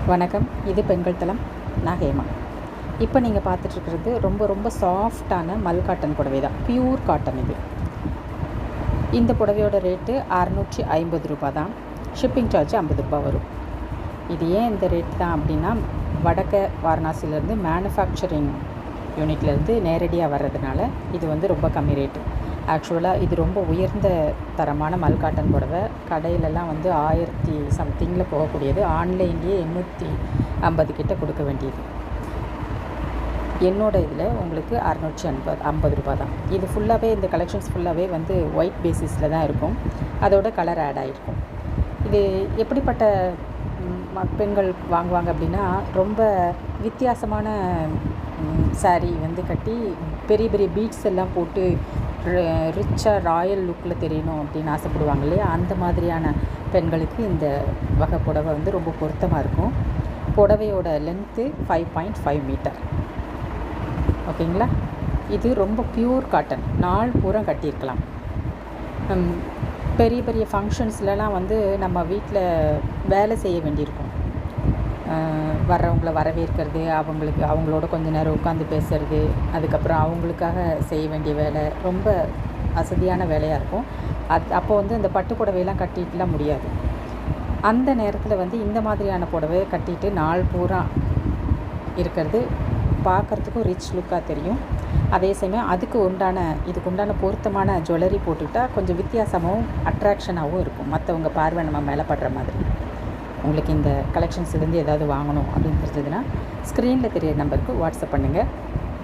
வணக்கம். இது பெண்கள் தளம். நான் ஹேமா. இப்போ நீங்கள் பார்த்துட்ருக்கிறது ரொம்ப ரொம்ப சாஃப்டான மல் காட்டன் புடவை தான். பியூர் காட்டன் இது. இந்த புடவையோட ரேட்டு 650 ரூபா தான். ஷிப்பிங் சார்ஜ் 50 ரூபா வரும். இது ஏன் இந்த ரேட் தான் அப்படின்னா, வடக்க வாரணாசியிலேருந்து மேனுஃபேக்சரிங் யூனிட்லேருந்து நேரடியாக வர்றதுனால இது வந்து ரொம்ப கம்மி ரேட்டு. ஆக்சுவலாக இது ரொம்ப உயர்ந்த தரமான மல் காட்டன் புடவை. கடையிலலாம் வந்து 1000 சம்திங்கில் போகக்கூடியது. ஆன்லைன்லேயே 850 கிட்ட கொடுக்க வேண்டியது. என்னோட இதில் உங்களுக்கு 650 ரூபா தான். இது ஃபுல்லாகவே, இந்த கலெக்ஷன்ஸ் ஃபுல்லாகவே வந்து ஒயிட் பேசிஸில் தான் இருக்கும். அதோட கலர் ஆட் ஆகிருக்கும். இது எப்படிப்பட்ட பெண்கள் வாங்குவாங்க அப்படின்னா, ரொம்ப வித்தியாசமான சாரீ வந்து கட்டி பெரிய பெரிய பீட்ஸ் எல்லாம் போட்டு ரிச்சாக ராயல் லுக்கில் தெரியணும் அப்படின்னு ஆசைப்படுவாங்க இல்லையா? அந்த மாதிரியான பெண்களுக்கு இந்த வகை புடவை வந்து ரொம்ப பொருத்தமாக இருக்கும். புடவையோட லென்த்து 5.5 மீட்டர். ஓகேங்களா? இது ரொம்ப பியூர் காட்டன். நாள் பூரா கட்டியிருக்கலாம். பெரிய பெரிய ஃபங்க்ஷன்ஸ்லலாம் வந்து நம்ம வீட்டில் வேலை செய்ய வேண்டியிருக்கும். வர்றவங்கள வரவேற்கிறது, அவங்களோட கொஞ்ச நேரம் உட்காந்து பேசுகிறது, அதுக்கப்புறம் அவங்களுக்காக செய்ய வேண்டிய வேலை ரொம்ப அசதியான வேலையாக இருக்கும். அப்போ வந்து இந்த பட்டு புடவையெல்லாம் கட்டிட்டுலாம் முடியாது. அந்த நேரத்தில் வந்து இந்த மாதிரியான புடவையை கட்டிட்டு நாள் பூரா இருக்கிறது பார்க்குறதுக்கும் ரிச் லுக்காக தெரியும். அதே சமயம் இதுக்கு உண்டான பொருத்தமான ஜுவல்லரி போட்டுக்கிட்டால் கொஞ்சம் வித்தியாசமாகவும் அட்ராக்ஷனாகவும் இருக்கும். மற்றவங்க பார்வை நம்ம மேலே படுற மாதிரி. உங்களுக்கு இந்த கலெக்ஷன்ஸ்லேருந்து ஏதாவது வாங்கணும் அப்படின்னு தெரிஞ்சதுன்னா ஸ்க்ரீனில் தெரியிற நம்பருக்கு வாட்ஸ்அப் பண்ணுங்கள்.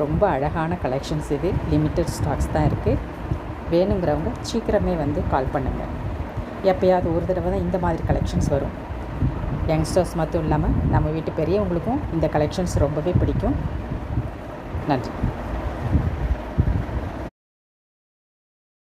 ரொம்ப அழகான கலெக்ஷன்ஸ் இது. லிமிட்டட் ஸ்டாக்ஸ் தான் இருக்குது. வேணுங்கிறவங்க சீக்கிரமே வந்து கால் பண்ணுங்கள். எப்போயாவது ஒரு தடவை தான் இந்த மாதிரி கலெக்ஷன்ஸ் வரும். யங்ஸ்டர்ஸ் மட்டும் இல்லாமல் நம்ம வீட்டு பெரியவங்களுக்கும் இந்த கலெக்ஷன்ஸ் ரொம்பவே பிடிக்கும். நன்றி.